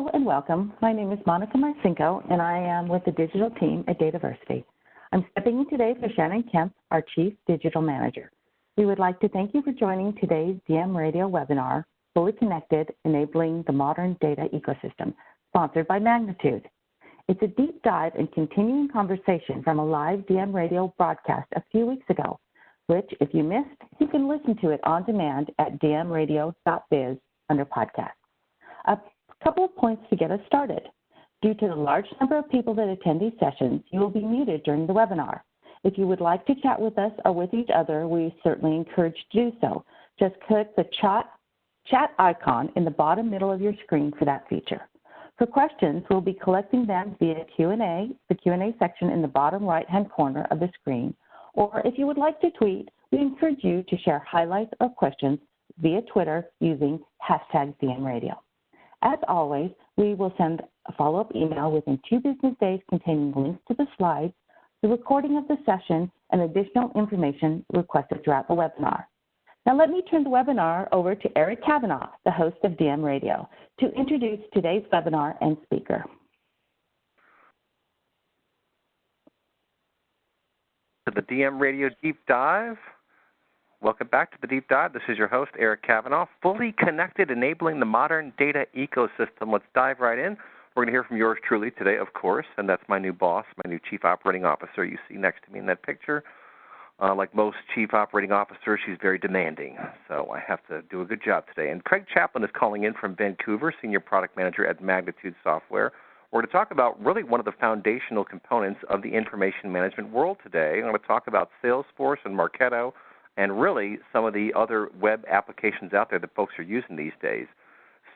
Hello and welcome. My name is Monica Marcinko, and I am with the digital team at Dataversity. I'm stepping in today for Shannon Kemp, our Chief Digital Manager. We would like to thank you for joining today's DM Radio webinar, Fully Connected, Enabling the Modern Data Ecosystem, sponsored by Magnitude. It's a deep dive and continuing conversation from a live DM Radio broadcast a few weeks ago, which, if you missed, you can listen to it on demand at dmradio.biz under podcast. A couple of points to get us started. Due to the large number of people that attend these sessions, you will be muted during the webinar. If you would like to chat with us or with each other, we certainly encourage you to do so. Just click the chat icon in the bottom middle of your screen for that feature. For questions, we'll be collecting them via Q&A, the Q&A section in the bottom right-hand corner of the screen. Or if you would like to tweet, we encourage you to share highlights or questions via Twitter using #DMRadio. As always, we will send a follow-up email within 2 business days containing links to the slides, the recording of the session, and additional information requested throughout the webinar. Now let me turn the webinar over to Eric Kavanaugh, the host of DM Radio, to introduce today's webinar and speaker. To the DM Radio Deep Dive. Welcome back to the Deep Dive. This is your host, Eric Kavanaugh, fully connected, enabling the modern data ecosystem. Let's dive right in. We're going to hear from yours truly today, of course, and that's my new boss, my new Chief Operating Officer you see next to me in that picture. Like most Chief Operating Officers, she's very demanding, so I have to do a good job today. And Craig Chaplin is calling in from Vancouver, Senior Product Manager at Magnitude Software. We're going to talk about really one of the foundational components of the information management world today. I'm going to talk about Salesforce and Marketo, and really some of the other web applications out there that folks are using these days.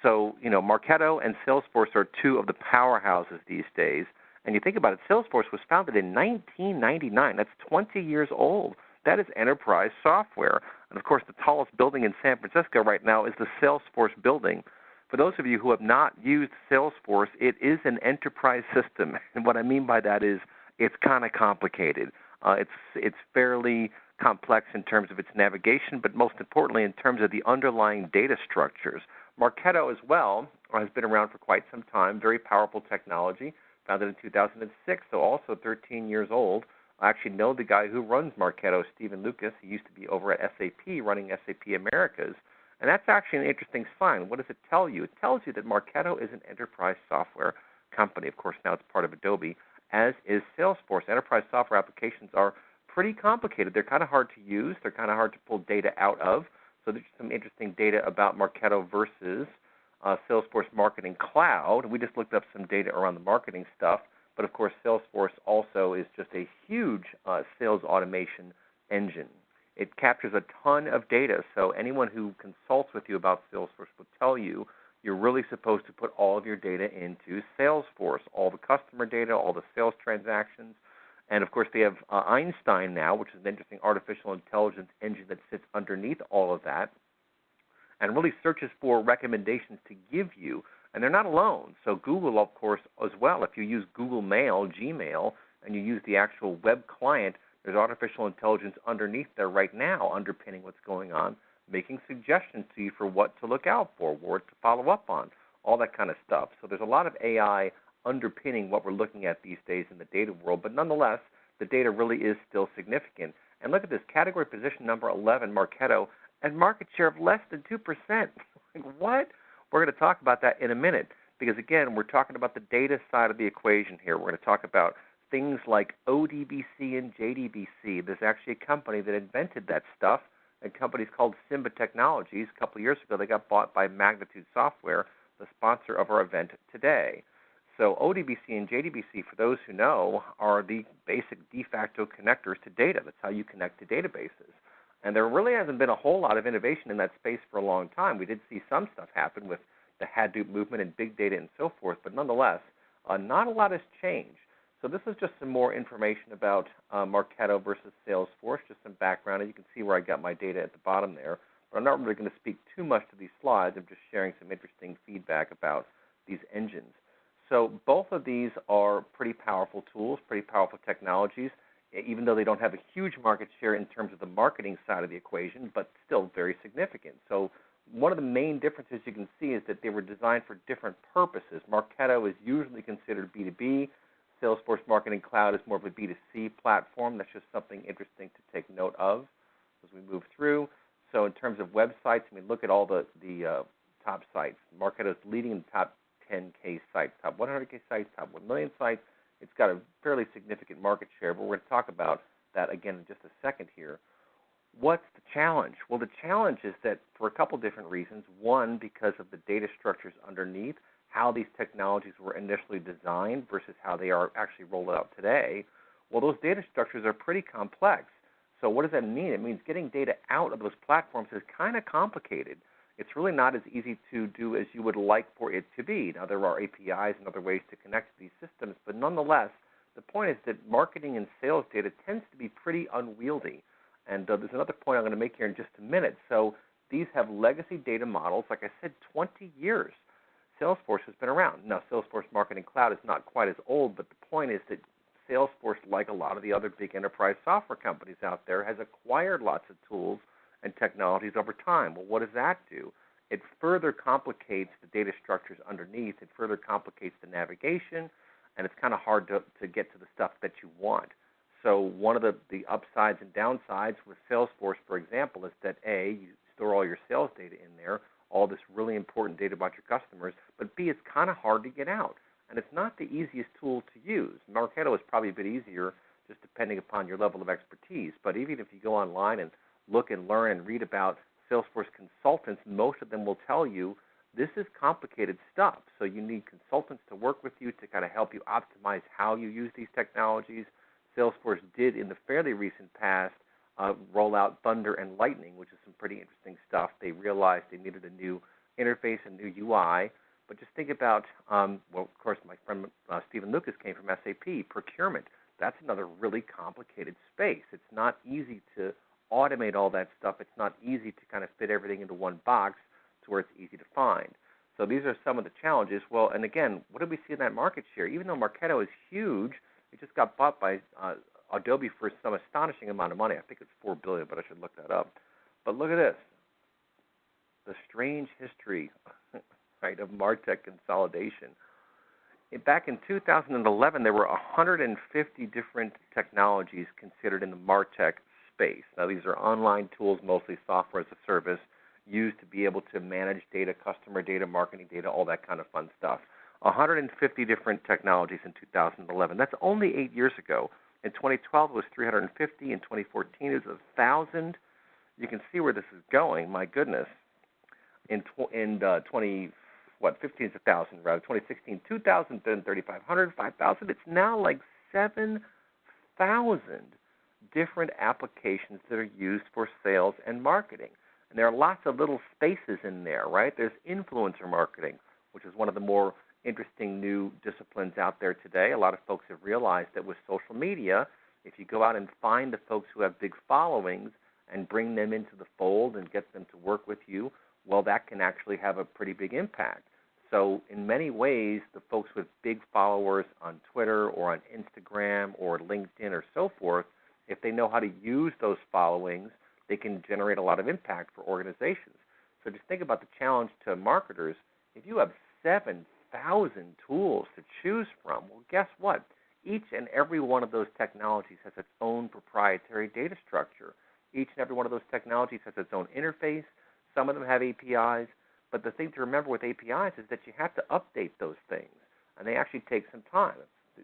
So, Marketo and Salesforce are 2 of the powerhouses these days. And you think about it, Salesforce was founded in 1999. That's 20 years old. That is enterprise software. And, of course, the tallest building in San Francisco right now is the Salesforce building. For those of you who have not used Salesforce, it is an enterprise system. And what I mean by that is it's kind of complicated. It's fairly complex in terms of its navigation, but most importantly in terms of the underlying data structures. Marketo as well has been around for quite some time, very powerful technology, founded in 2006, so also 13 years old. I actually know the guy who runs Marketo, Stephen Lucas. He used to be over at SAP running SAP Americas, and that's actually an interesting sign. What does it tell you? It tells you that Marketo is an enterprise software company. Of course, now it's part of Adobe, as is Salesforce. Enterprise software applications are pretty complicated. They're kind of hard to use. They're kind of hard to pull data out of. So there's some interesting data about Marketo versus Salesforce Marketing Cloud. We just looked up some data around the marketing stuff. But, of course, Salesforce also is just a huge sales automation engine. It captures a ton of data. So anyone who consults with you about Salesforce will tell you you're really supposed to put all of your data into Salesforce, all the customer data, all the sales transactions. And, of course, they have Einstein now, which is an interesting artificial intelligence engine that sits underneath all of that and really searches for recommendations to give you. And they're not alone. So Google, of course, as well. If you use Google Mail, Gmail, and you use the actual web client, there's artificial intelligence underneath there right now underpinning what's going on, making suggestions to you for what to look out for, what to follow up on, all that kind of stuff. So there's a lot of AI underpinning what we're looking at these days in the data world, but nonetheless, the data really is still significant. And look at this, category position number 11, Marketo, and market share of less than 2%. What? We're going to talk about that in a minute because, again, we're talking about the data side of the equation here. We're going to talk about things like ODBC and JDBC. There's actually a company that invented that stuff. A company's called Simba Technologies. A couple of years ago, they got bought by Magnitude Software, the sponsor of our event today. So ODBC and JDBC, for those who know, are the basic de facto connectors to data. That's how you connect to databases. And there really hasn't been a whole lot of innovation in that space for a long time. We did see some stuff happen with the Hadoop movement and big data and so forth, but nonetheless, not a lot has changed. So this is just some more information about Marketo versus Salesforce, just some background. And you can see where I got my data at the bottom there. But I'm not really going to speak too much to these slides. I'm just sharing some interesting feedback about these engines. So both of these are pretty powerful tools, pretty powerful technologies, even though they don't have a huge market share in terms of the marketing side of the equation, but still very significant. So one of the main differences you can see is that they were designed for different purposes. Marketo is usually considered B2B. Salesforce Marketing Cloud is more of a B2C platform. That's just something interesting to take note of as we move through. So in terms of websites, I mean, look at all the top sites. Marketo is leading in the top 10K sites, top 100K sites, top 1 million sites. It's got a fairly significant market share, but we're going to talk about that again in just a second here. What's the challenge? Well, the challenge is that for a couple different reasons. One, because of the data structures underneath, how these technologies were initially designed versus how they are actually rolled out today. Well, those data structures are pretty complex. So what does that mean? It means getting data out of those platforms is kind of complicated. It's really not as easy to do as you would like for it to be. Now, there are APIs and other ways to connect to these systems, but nonetheless, the point is that marketing and sales data tends to be pretty unwieldy. And there's another point I'm going to make here in just a minute. So these have legacy data models. Like I said, 20 years. Salesforce has been around. Now, Salesforce Marketing Cloud is not quite as old, but the point is that Salesforce, like a lot of the other big enterprise software companies out there, has acquired lots of tools and technologies over time. Well, what does that do? It further complicates the data structures underneath. It further complicates the navigation, and it's kind of hard to get to the stuff that you want. So one of the upsides and downsides with Salesforce, for example, is that A, you store all your sales data in there, all this really important data about your customers, but B, it's kind of hard to get out. And it's not the easiest tool to use. Marketo is probably a bit easier, just depending upon your level of expertise. But even if you go online and look and learn and read about Salesforce consultants, most of them will tell you this is complicated stuff. So you need consultants to work with you to kind of help you optimize how you use these technologies. Salesforce did, in the fairly recent past, roll out Thunder and Lightning, which is some pretty interesting stuff. They realized they needed a new interface, a new UI. But just think about, well, of course, my friend Stephen Lucas came from SAP, procurement. That's another really complicated space. It's not easy to automate all that stuff. It's not easy to kind of fit everything into one box to where it's easy to find. So these are some of the challenges. Well, and again, what did we see in that market share? Even though Marketo is huge, it just got bought by Adobe for some astonishing amount of money. I think it's $4 billion, but I should look that up. But look at this, the strange history, right, of MarkTech Consolidation. Back in 2011, there were 150 different technologies considered in the MarkTech space. Now, these are online tools, mostly software as a service, used to be able to manage data, customer data, marketing data, all that kind of fun stuff. 150 different technologies in 2011. That's only 8 years ago. In 2012, it was 350. In 2014, it was 1,000. You can see where this is going. My goodness. In 2015, it's 1,000 rather. 2016, 2,000, then 3,500, 5,000. It's now like 7,000 different applications that are used for sales and marketing. And there are lots of little spaces in there, right? There's influencer marketing, which is one of the more interesting new disciplines out there today. A lot of folks have realized that with social media, if you go out and find the folks who have big followings and bring them into the fold and get them to work with you, well, that can actually have a pretty big impact. So in many ways, the folks with big followers on Twitter or on Instagram or LinkedIn or so forth, if they know how to use those followings, they can generate a lot of impact for organizations. So just think about the challenge to marketers. If you have 7,000 tools to choose from, well, guess what? Each and every one of those technologies has its own proprietary data structure. Each and every one of those technologies has its own interface. Some of them have APIs. But the thing to remember with APIs is that you have to update those things, and they actually take some time.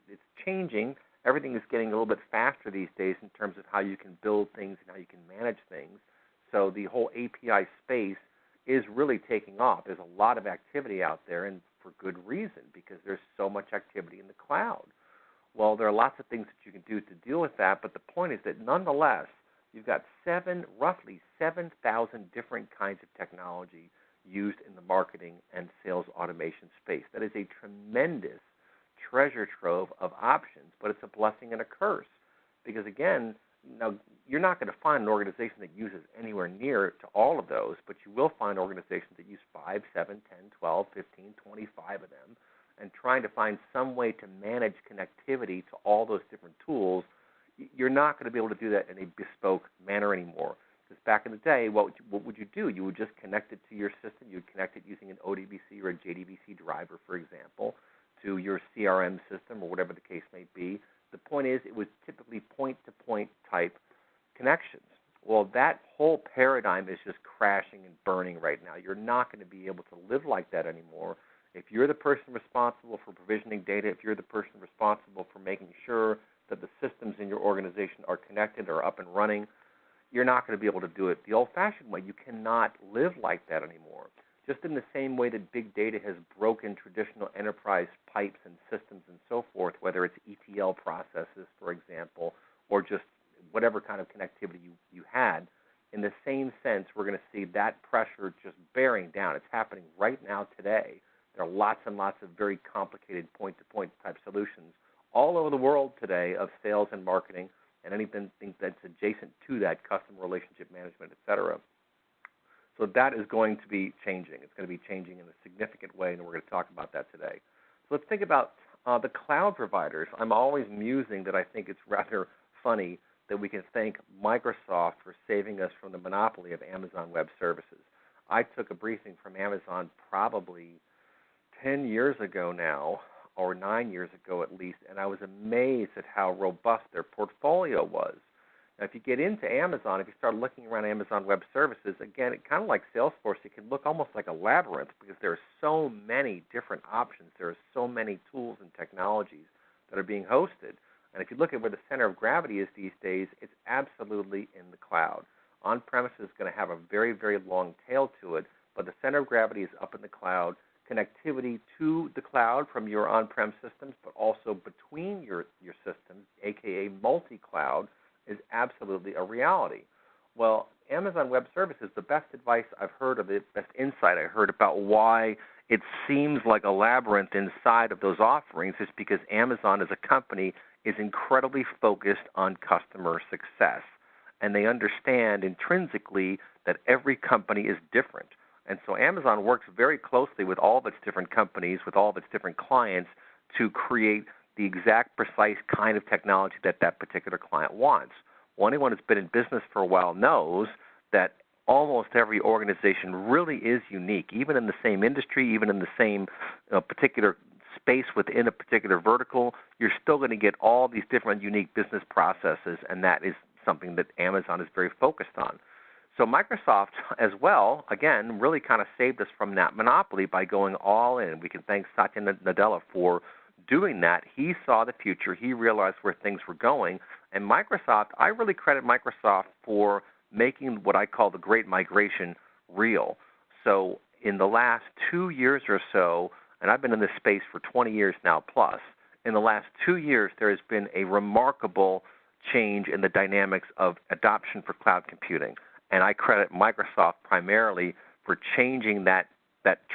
It's changing. Everything is getting a little bit faster these days in terms of how you can build things and how you can manage things. So the whole API space is really taking off. There's a lot of activity out there, and for good reason, because there's so much activity in the cloud. Well, there are lots of things that you can do to deal with that, but the point is that nonetheless, you've got roughly 7,000 different kinds of technology used in the marketing and sales automation space. That is a tremendous treasure trove of options, but it's a blessing and a curse. Because again, now you're not going to find an organization that uses anywhere near to all of those, but you will find organizations that use 5, 7, 10, 12, 15, 25 of them, and trying to find some way to manage connectivity to all those different tools. You're not going to be able to do that in a bespoke manner anymore. Access back in the day, what would you do? You would just connect it to your system. You would connect it using an ODBC or a JDBC driver, for example, to your CRM system or whatever the case may be. The point is, it was typically point-to-point type connections. Well, that whole paradigm is just crashing and burning right now. You're not going to be able to live like that anymore. If you're the person responsible for provisioning data, if you're the person responsible for making sure that the systems in your organization are connected or up and running, you're not going to be able to do it the old-fashioned way. You cannot live like that anymore. Just in the same way that big data has broken traditional enterprise pipes and systems and so forth, whether it's ETL processes, for example, or just whatever kind of connectivity you had, in the same sense, we're going to see that pressure just bearing down. It's happening right now today. There are lots and lots of very complicated point-to-point type solutions all over the world today of sales and marketing and anything that's adjacent to that, customer relationship management, et cetera. So that is going to be changing. It's going to be changing in a significant way, and we're going to talk about that today. So let's think about the cloud providers. I'm always musing that I think it's rather funny that we can thank Microsoft for saving us from the monopoly of Amazon Web Services. I took a briefing from Amazon probably 10 years ago now, or 9 years ago at least, and I was amazed at how robust their portfolio was. Now, if you get into Amazon, if you start looking around Amazon Web Services, again, it kind of like Salesforce, it can look almost like a labyrinth because there are so many different options. There are so many tools and technologies that are being hosted. And if you look at where the center of gravity is these days, it's absolutely in the cloud. On-premise is going to have a very, very long tail to it, but the center of gravity is up in the cloud. Connectivity to the cloud from your on-prem systems, but also between your systems, aka multi-cloud, is absolutely a reality. Well, Amazon Web Services, the best advice I've heard of it, best insight I heard about why it seems like a labyrinth inside of those offerings is because Amazon as a company is incredibly focused on customer success. And they understand intrinsically that every company is different. And so Amazon works very closely with all of its different companies, with all of its different clients, to create the exact precise kind of technology that that particular client wants. Well, anyone who's been in business for a while knows that almost every organization really is unique, even in the same industry, even in the same particular space within a particular vertical. You're still going to get all these different unique business processes, and that is something that Amazon is very focused on. So Microsoft as well, again, really kind of saved us from that monopoly by going all in. We can thank Satya Nadella for doing that. He saw the future. He realized where things were going. And Microsoft, I really credit Microsoft for making what I call the Great Migration real. So in the last 2 years or so, and I've been in this space for 20 years now plus, in the last 2 years there has been a remarkable change in the dynamics of adoption for cloud computing. And I credit Microsoft primarily for changing that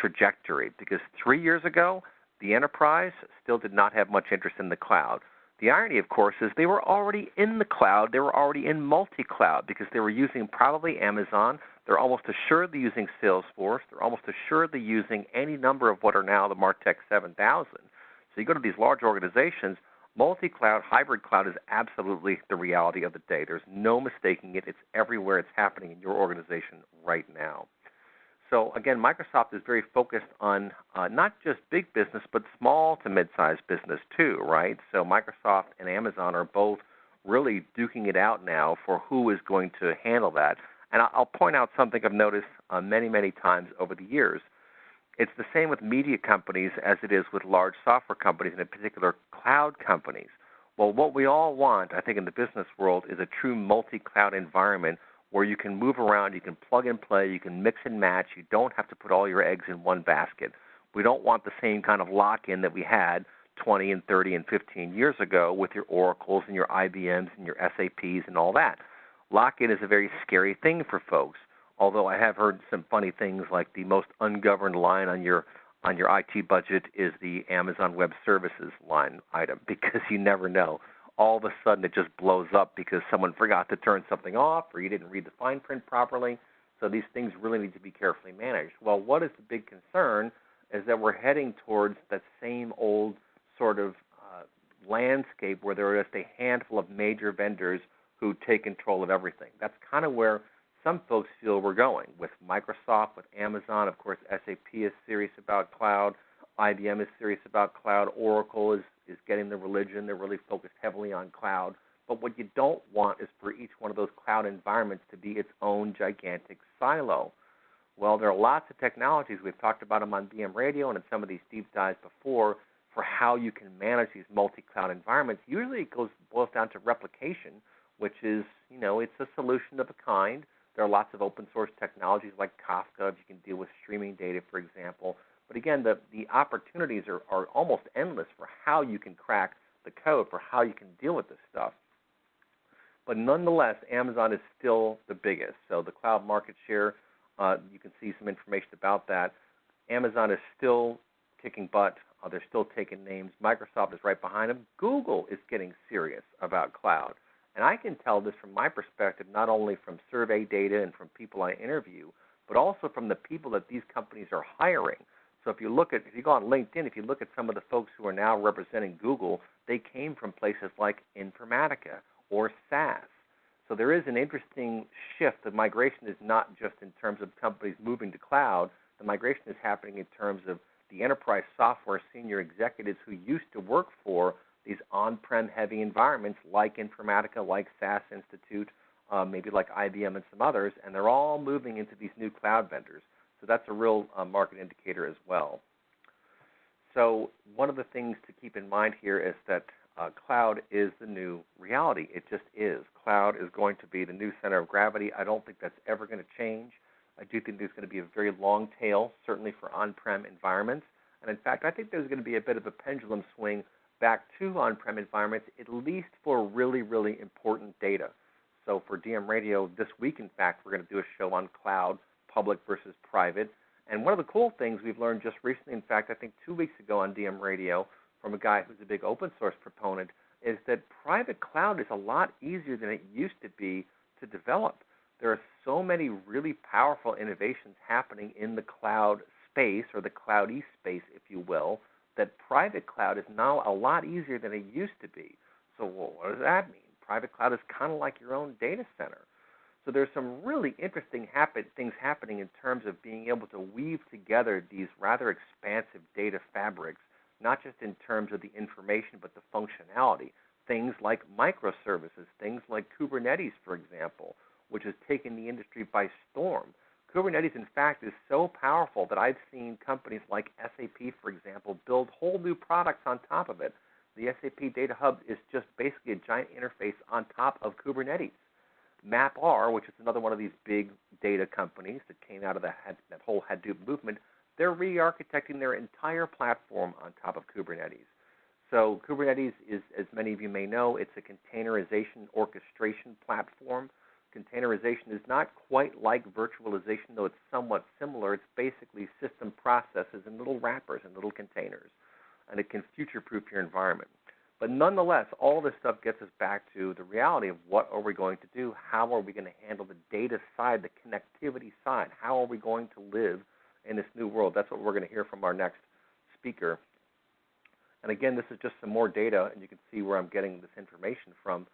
trajectory, because 3 years ago, the enterprise still did not have much interest in the cloud. The irony, of course, is they were already in the cloud. They were already in multi-cloud because they were using probably Amazon. They're almost assuredly using Salesforce. They're almost assuredly using any number of what are now the MarkTech 7000. So you go to these large organizations, multi-cloud, hybrid cloud is absolutely the reality of the day. There's no mistaking it. It's everywhere. It's happening in your organization right now. So, again, Microsoft is very focused on not just big business, but small to mid-sized business too, right? So Microsoft and Amazon are both really duking it out now for who is going to handle that. And I'll point out something I've noticed many, many times over the years. It's the same with media companies as it is with large software companies, and in particular cloud companies. Well, what we all want, I think, in the business world is a true multi-cloud environment where you can move around, you can plug and play, you can mix and match. You don't have to put all your eggs in one basket. We don't want the same kind of lock-in that we had 20 and 30 and 15 years ago with your Oracles and your IBMs and your SAPs and all that. Lock-in is a very scary thing for folks, although I have heard some funny things like the most ungoverned line on your IT budget is the Amazon Web Services line item, because you never know. All of a sudden it just blows up because someone forgot to turn something off or you didn't read the fine print properly. So these things really need to be carefully managed. Well, what is the big concern is that we're heading towards that same old sort of landscape where there are just a handful of major vendors who take control of everything. That's kind of where some folks feel we're going. With Microsoft, with Amazon, of course, SAP is serious about cloud. IBM is serious about cloud. Oracle is getting the religion. They're really focused heavily on cloud. But what you don't want is for each one of those cloud environments to be its own gigantic silo. Well, there are lots of technologies. We've talked about them on DM Radio and in some of these deep dives before for how you can manage these multi-cloud environments. Usually it boils down to replication, which is, it's a solution of a kind. There are lots of open source technologies like Kafka if you can deal with streaming data, for example. But again, the opportunities are almost endless for how you can crack the code, for how you can deal with this stuff. But nonetheless, Amazon is still the biggest. So the cloud market share, you can see some information about that. Amazon is still kicking butt. They're still taking names. Microsoft is right behind them. Google is getting serious about cloud. And I can tell this from my perspective, not only from survey data and from people I interview, but also from the people that these companies are hiring. So if you go on LinkedIn, if you look at some of the folks who are now representing Google, they came from places like Informatica or SAS. So there is an interesting shift. The migration is not just in terms of companies moving to cloud. The migration is happening in terms of the enterprise software senior executives who used to work for these on-prem heavy environments like Informatica, like SAS Institute, maybe like IBM and some others, and they're all moving into these new cloud vendors. So that's a real market indicator as well. So one of the things to keep in mind here is that cloud is the new reality. It just is. Cloud is going to be the new center of gravity. I don't think that's ever going to change. I do think there's going to be a very long tail, certainly for on-prem environments. And in fact, I think there's going to be a bit of a pendulum swing back to on-prem environments, at least for really, really important data. So for DM Radio this week, in fact, we're going to do a show on cloud, public versus private. And one of the cool things we've learned just recently, in fact, I think 2 weeks ago on DM Radio, from a guy who's a big open source proponent, is that private cloud is a lot easier than it used to be to develop. There are so many really powerful innovations happening in the cloud space, or the cloudy space, if you will, that private cloud is now a lot easier than it used to be. So what does that mean? Private cloud is kind of like your own data center. So there's some really interesting things happening in terms of being able to weave together these rather expansive data fabrics, not just in terms of the information, but the functionality. Things like microservices, things like Kubernetes, for example, which has taken the industry by storm. Kubernetes, in fact, is so powerful that I've seen companies like SAP, for example, build whole new products on top of it. The SAP Data Hub is just basically a giant interface on top of Kubernetes. MapR, which is another one of these big data companies that came out of that whole Hadoop movement, they're re-architecting their entire platform on top of Kubernetes. So Kubernetes is, as many of you may know, it's a containerization orchestration platform. Containerization is not quite like virtualization, though it's somewhat similar. It's basically system processes in little wrappers and little containers, and it can future-proof your environment. But nonetheless, all this stuff gets us back to the reality of what are we going to do? How are we going to handle the data side, the connectivity side? How are we going to live in this new world? That's what we're going to hear from our next speaker. And again, this is just some more data, and you can see where I'm getting this information from.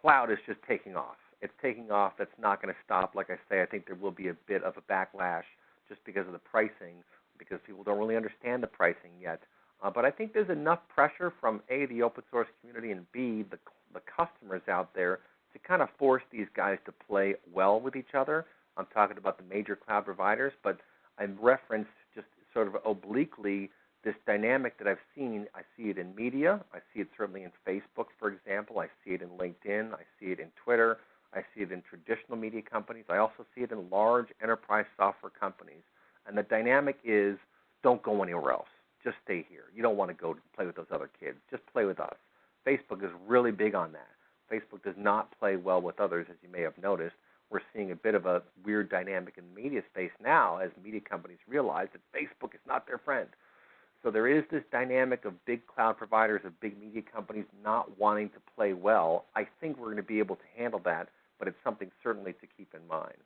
Cloud is just taking off. It's taking off. That's not going to stop. Like I say, I think there will be a bit of a backlash just because of the pricing, because people don't really understand the pricing yet. But I think there's enough pressure from A, the open source community, and B, the customers out there to kind of force these guys to play well with each other. I'm talking about the major cloud providers, but I referenced just sort of obliquely this dynamic that I've seen. I see it in media. I see it certainly in Facebook, for example. I see it in LinkedIn. I see it in Twitter. I see it in traditional media companies. I also see it in large enterprise software companies. And the dynamic is, don't go anywhere else. Just stay here. You don't want to go play with those other kids. Just play with us. Facebook is really big on that. Facebook does not play well with others, as you may have noticed. We're seeing a bit of a weird dynamic in the media space now as media companies realize that Facebook is not their friend. So there is this dynamic of big cloud providers, of big media companies not wanting to play well. I think we're going to be able to handle that, but it's something certainly to keep in mind.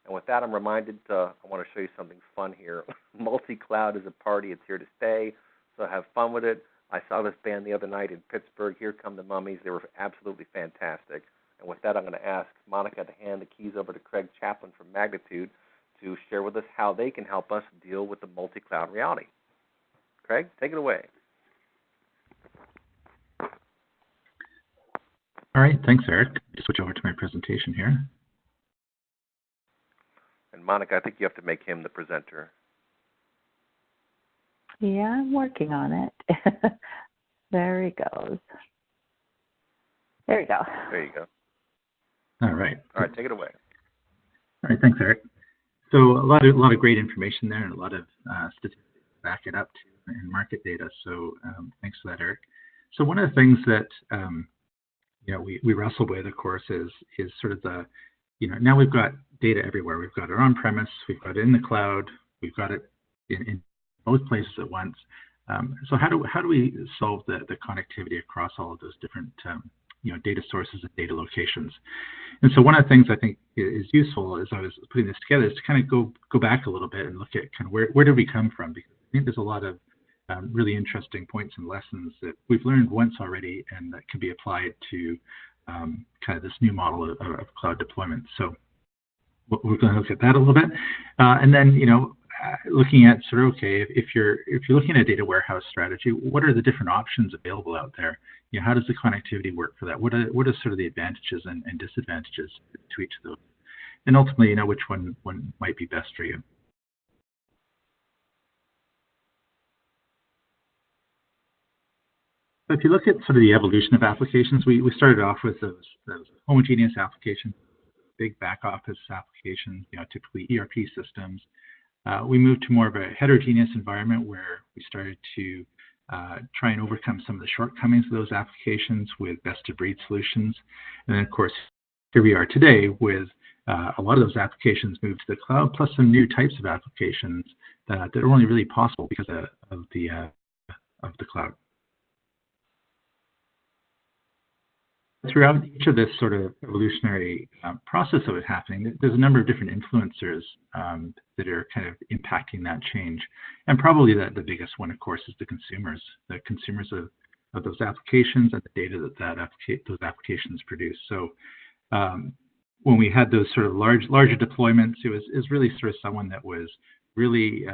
And with that, I'm reminded, I want to show you something fun here. Multi-cloud is a party. It's here to stay, so have fun with it. I saw this band the other night in Pittsburgh, Here Come the Mummies. They were absolutely fantastic. And with that, I'm going to ask Monica to hand the keys over to Craig Chaplin from Magnitude to share with us how they can help us deal with the multi-cloud reality. Craig, take it away. All right, thanks, Eric. Just switch over to my presentation here. And Monica, I think you have to make him the presenter. Yeah, I'm working on it. There he goes. There we go. There you go. All right. All right, take it away. All right, thanks, Eric. So a lot of great information there and a lot of statistics to back it up to and market data. So thanks for that, Eric. So one of the things that we wrestle with, of course, is sort of the, now we've got data everywhere. We've got it on-premise, we've got it in the cloud, we've got it in both places at once. So how do we solve the connectivity across all of those different data sources and data locations? And so one of the things I think is useful as I was putting this together is to kind of go back a little bit and look at kind of where did we come from, because I think there's a lot of really interesting points and lessons that we've learned once already and that can be applied to kind of this new model of cloud deployment. So we're going to look at that a little bit, and then looking at sort of, okay, if you're looking at a data warehouse strategy, what are the different options available out there? How does the connectivity work for that? What are sort of the advantages and disadvantages to each of those? And ultimately, which one might be best for you. So if you look at sort of the evolution of applications, we started off with those homogeneous applications, big back office applications, typically ERP systems. We moved to more of a heterogeneous environment where we started to try and overcome some of the shortcomings of those applications with best-of-breed solutions. And then, of course, here we are today with a lot of those applications moved to the cloud, plus some new types of applications that are only really possible because of the cloud. Throughout each of this sort of evolutionary process that was happening, there's a number of different influencers that are kind of impacting that change. And probably the biggest one, of course, is the consumers of those applications and the data that those applications produce. So when we had those sort of larger deployments, it was really sort of someone that was really,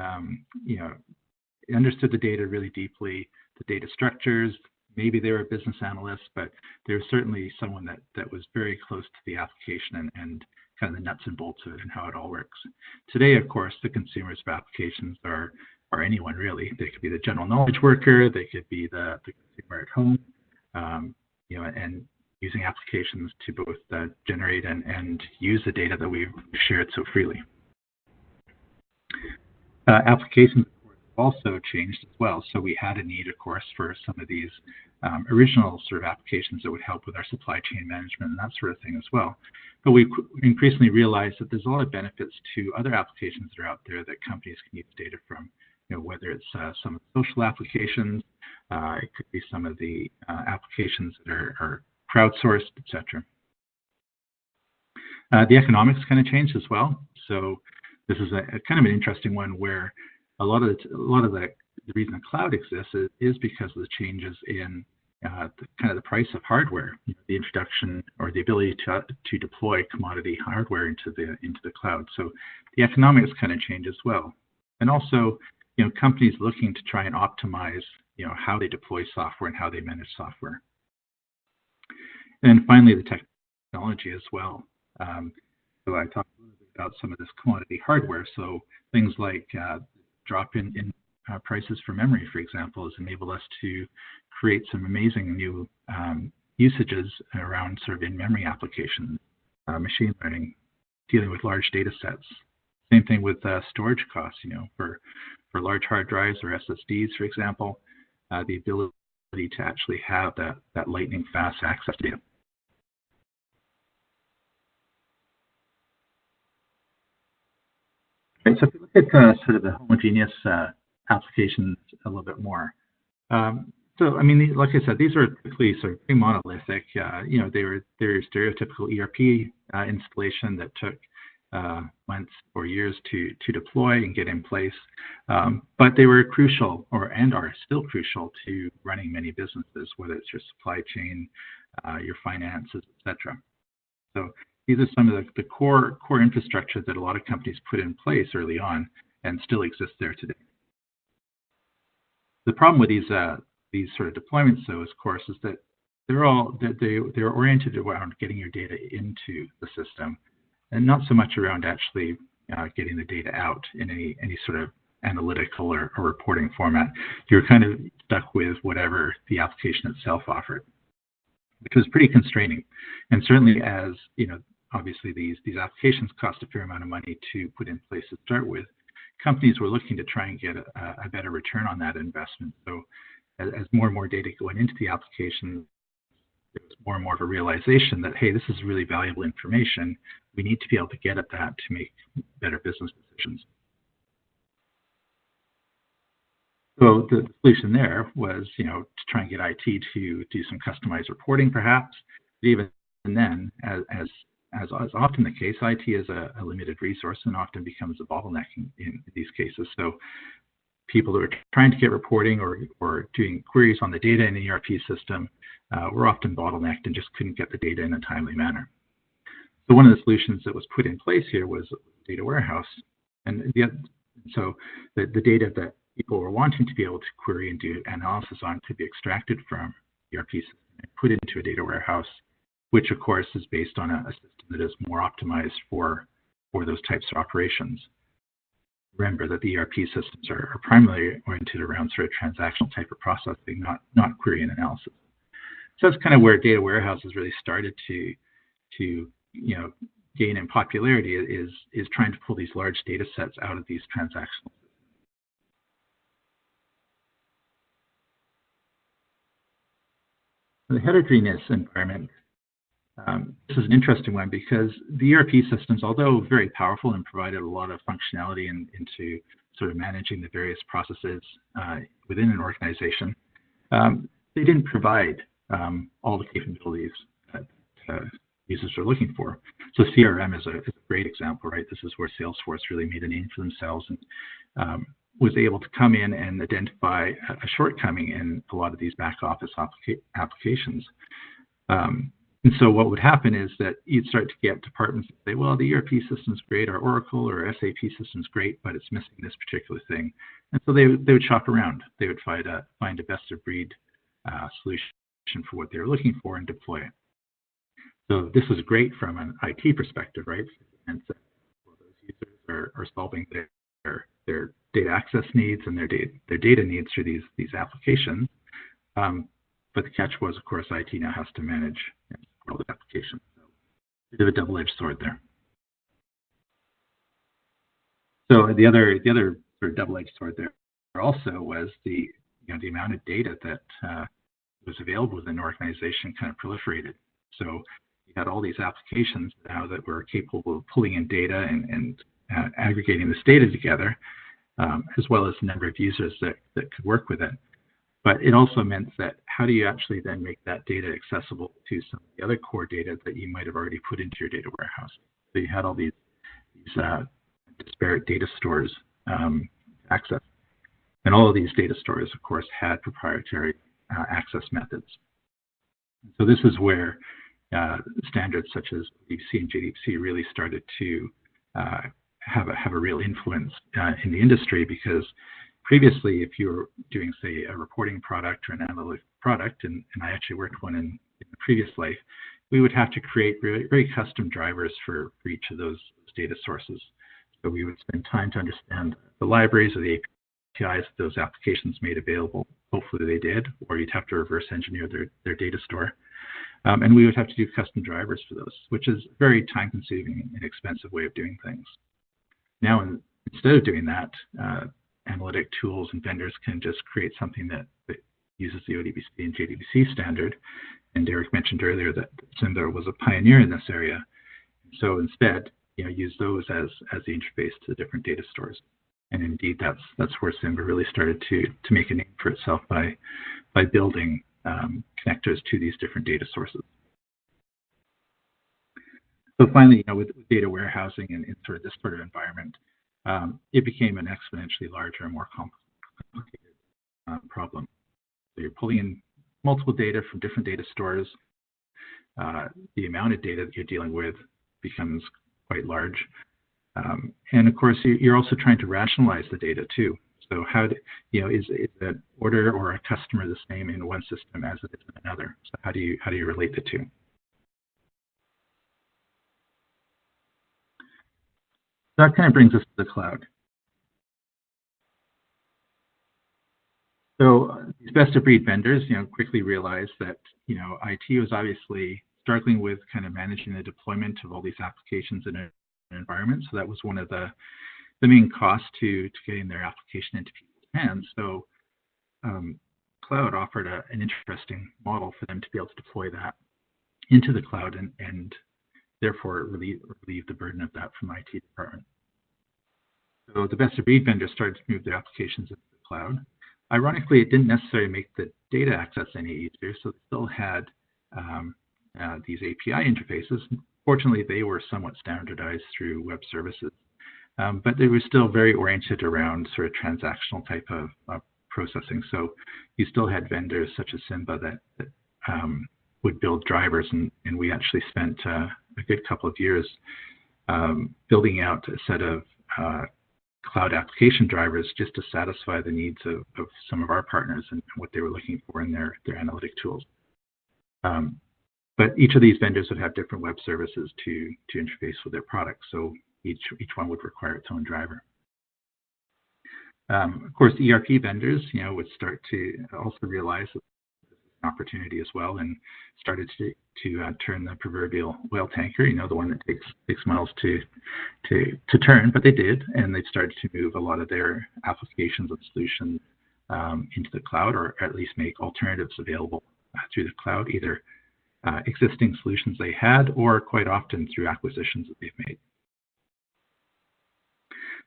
understood the data really deeply, the data structures. Maybe they were a business analyst, but they're certainly someone that was very close to the application and kind of the nuts and bolts of it and how it all works. Today, of course, the consumers of applications are anyone really. They could be the general knowledge worker, they could be the consumer at home, and using applications to both generate and use the data that we've shared so freely. Applications also changed as well. So we had a need, of course, for some of these original sort of applications that would help with our supply chain management and that sort of thing as well. But we increasingly realized that there's a lot of benefits to other applications that are out there that companies can use data from, whether it's some of the social applications, it could be some of the applications that are crowdsourced, etc. The economics kind of changed as well. So this is a kind of an interesting one where a lot of the reason the cloud exists is because of the changes in the price of hardware, the introduction or the ability to deploy commodity hardware into the cloud. So the economics kind of change as well, and also companies looking to try and optimize how they deploy software and how they manage software. And then finally, the technology as well. So I talked a little bit about some of this commodity hardware. So things like drop in prices for memory, for example, has enabled us to create some amazing new usages around sort of in-memory applications, machine learning, dealing with large data sets. Same thing with storage costs, for large hard drives or SSDs, for example, the ability to actually have that lightning fast access to data. Okay, so if you look at sort of the homogeneous applications a little bit more. So, I mean, like I said, these are typically sort of pretty monolithic. They're stereotypical ERP installation that took months or years to deploy and get in place. But they were crucial and are still crucial to running many businesses, whether it's your supply chain, your finances, etc. So these are some of the core infrastructure that a lot of companies put in place early on and still exist there today. The problem with these sort of deployments, though, of course, is that they're oriented around getting your data into the system, and not so much around actually getting the data out in any sort of analytical or reporting format. You're kind of stuck with whatever the application itself offered, which was pretty constraining. And certainly, as you know, obviously these applications cost a fair amount of money to put in place to start with. Companies were looking to try and get a better return on that investment. So as more and more data going into the application, there was more and more of a realization that, hey, this is really valuable information. We need to be able to get at that to make better business decisions. So the solution there was, to try and get IT to do some customized reporting, perhaps. But even then, as often the case, IT is a limited resource and often becomes a bottleneck in these cases. So people that were trying to get reporting or doing queries on the data in the ERP system were often bottlenecked and just couldn't get the data in a timely manner. So one of the solutions that was put in place here was a data warehouse. And so the data that people were wanting to be able to query and do analysis on could be extracted from the ERP system and put into a data warehouse, which of course is based on a system that is more optimized for those types of operations. Remember that the ERP systems are primarily oriented around sort of transactional type of processing, not query and analysis. So that's kind of where data warehouses really started to gain in popularity, is trying to pull these large data sets out of these transactional. The heterogeneous environment, this is an interesting one because the ERP systems, although very powerful and provided a lot of functionality into sort of managing the various processes within an organization, they didn't provide all the capabilities that users are looking for. So CRM is a great example, right? This is where Salesforce really made a name for themselves and was able to come in and identify a shortcoming in a lot of these back office applications. And so what would happen is that you'd start to get departments that say, well, the ERP system's great, or Oracle or SAP system's great, but it's missing this particular thing. And so they would shop around. They would find a best of breed solution for what they were looking for and deploy it. So this is great from an IT perspective, right? And so those users are solving their data access needs and their data needs through these applications. But the catch was, of course, IT now has to manage all the applications. So a bit of a double-edged sword there. So the other sort of double-edged sword there also was the amount of data that was available within an organization kind of proliferated. So you had all these applications now that were capable of pulling in data and aggregating this data together, as well as the number of users that could work with it. But it also meant that how do you actually then make that data accessible to some of the other core data that you might have already put into your data warehouse? So you had all these disparate data stores access. And all of these data stores, of course, had proprietary access methods. So this is where standards such as BBC and JDBC really started to have a real influence in the industry, because previously, if you were doing, say, a reporting product or an analytic product, and I actually worked one in the previous life, we would have to create very, very custom drivers for each of those data sources. So we would spend time to understand the libraries or the APIs that those applications made available. Hopefully they did, or you'd have to reverse engineer their data store. And we would have to do custom drivers for those, which is a very time-consuming and expensive way of doing things. Now, instead of doing that, analytic tools and vendors can just create something that uses the ODBC and JDBC standard. And Derek mentioned earlier that Simba was a pioneer in this area. So instead, use those as the interface to the different data stores. And indeed, that's where Simba really started to make a name for itself by building connectors to these different data sources. So finally, with data warehousing and in sort of this sort of environment, it became an exponentially larger and more complicated problem. So you're pulling in multiple data from different data stores. the amount of data that you're dealing with becomes quite large. And of course, you're also trying to rationalize the data too. So how is an order or a customer the same in one system as it is in another? So how do you relate the two? That kind of brings us to the cloud. So these best-of-breed vendors, quickly realized that, IT was obviously struggling with kind of managing the deployment of all these applications in an environment. So that was one of the main costs to getting their application into people's hands. So cloud offered an interesting model for them to be able to deploy that into the cloud and therefore relieve the burden of that from the IT department. So the best-of-breed vendors started to move their applications into the cloud. Ironically, it didn't necessarily make the data access any easier, so they still had these API interfaces. Fortunately, they were somewhat standardized through web services, but they were still very oriented around sort of transactional type of processing. So you still had vendors such as Simba that would build drivers, and we actually spent a good couple of years building out a set of cloud application drivers just to satisfy the needs of some of our partners and what they were looking for in their analytic tools. But each of these vendors would have different web services to interface with their products, so each one would require its own driver. Of course, ERP vendors, would start to also realize that this is an opportunity as well, and started to turn the proverbial oil tanker, the one that takes 6 miles to turn, but they did, and they started to move a lot of their applications and solutions into the cloud, or at least make alternatives available through the cloud, either existing solutions they had, or quite often through acquisitions that they've made.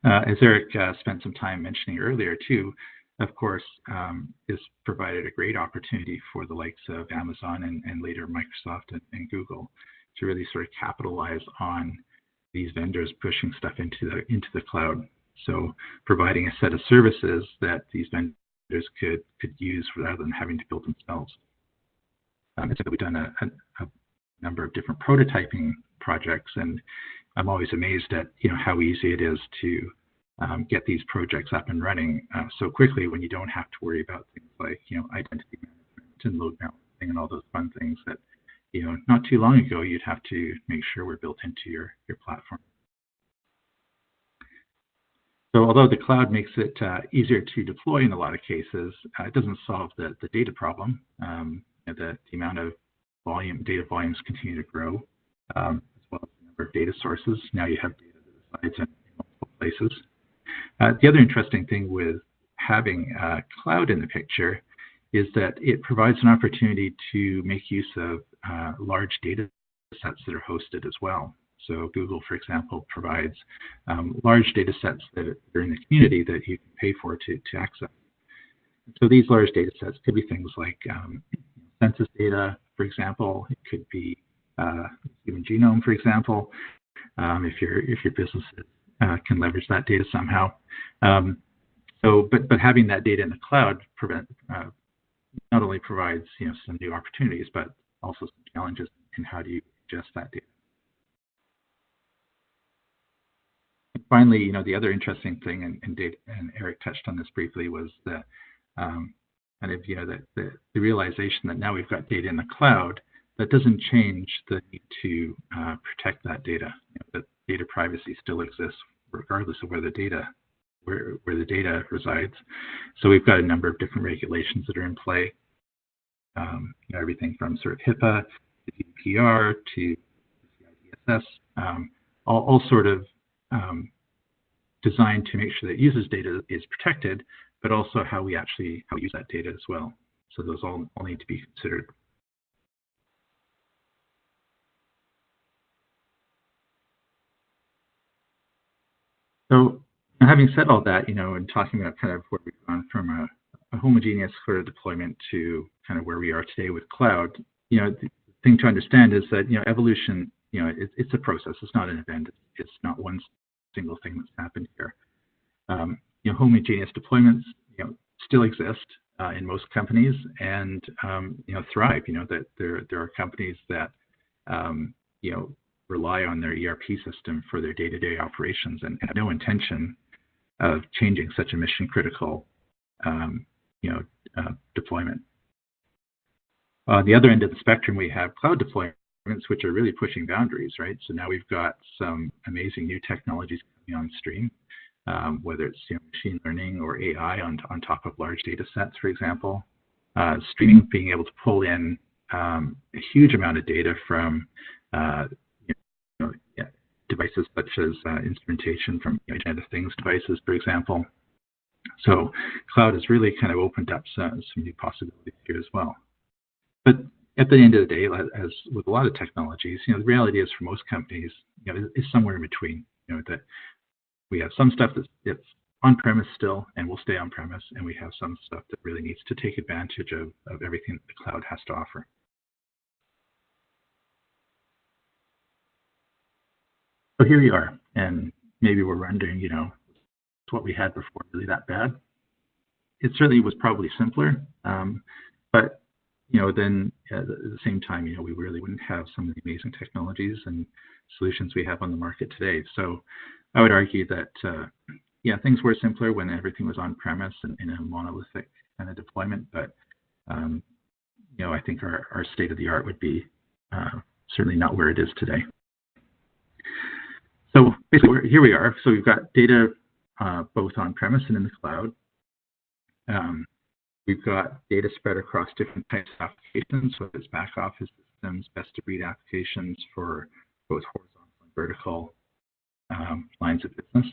As Eric spent some time mentioning earlier too, of course, this provided a great opportunity for the likes of Amazon and later Microsoft and Google to really sort of capitalize on these vendors pushing stuff into the cloud. So providing a set of services that these vendors could use rather than having to build themselves. We've done a number of different prototyping projects, and I'm always amazed at how easy it is to get these projects up and running so quickly when you don't have to worry about things like identity management and load balancing and all those fun things that not too long ago you'd have to make sure were built into your platform. So although the cloud makes it easier to deploy in a lot of cases, it doesn't solve the data problem. The amount of data volumes continue to grow, as well as the number of data sources. Now you have data that resides in multiple places. The other interesting thing with having cloud in the picture is that it provides an opportunity to make use of large data sets that are hosted as well. So Google, for example, provides large data sets that are in the community that you can pay for to access. So these large data sets could be things like census data, for example. It could be human genome, for example, if your business can leverage that data somehow. But having that data in the cloud not only provides some new opportunities, but also some challenges in how do you ingest that data. And finally, the other interesting thing, and Eric touched on this briefly, was the the realization that now we've got data in the cloud. That doesn't change the need to protect that data. That data privacy still exists regardless of where the data resides. So we've got a number of different regulations that are in play. Everything from sort of HIPAA to GDPR to CIDSS, all sort of designed to make sure that users' data is protected, but also how we use that data as well. So those all need to be considered. So having said all that, and talking about kind of where we've gone from a homogeneous sort of deployment to kind of where we are today with cloud, the thing to understand is that, evolution, it's a process. It's not an event. It's not one single thing that's happened here. Homogeneous deployments, still exist in most companies and, thrive. That there are companies that rely on their ERP system for their day-to-day operations and have no intention of changing such a mission-critical deployment. On the other end of the spectrum, we have cloud deployments, which are really pushing boundaries, right? So now we've got some amazing new technologies coming on stream, whether it's machine learning or AI on top of large data sets, for example. Streaming, being able to pull in a huge amount of data from devices such as instrumentation from Internet of Things devices, for example. So cloud has really kind of opened up some new possibilities here as well. But at the end of the day, as with a lot of technologies, the reality is for most companies, is somewhere in between. That we have some stuff that's on-premise still and will stay on-premise, and we have some stuff that really needs to take advantage of everything that the cloud has to offer. So here we are, and maybe we're wondering, what we had before really that bad? It certainly was probably simpler, but then at the same time, we really wouldn't have some of the amazing technologies and solutions we have on the market today. So I would argue that, things were simpler when everything was on-premise and in a monolithic kind of deployment, but, I think our state of the art would be certainly not where it is today. So basically, here we are. So we've got data both on-premise and in the cloud. We've got data spread across different types of applications, whether it's back office systems, best-of-breed applications for both horizontal and vertical lines of business.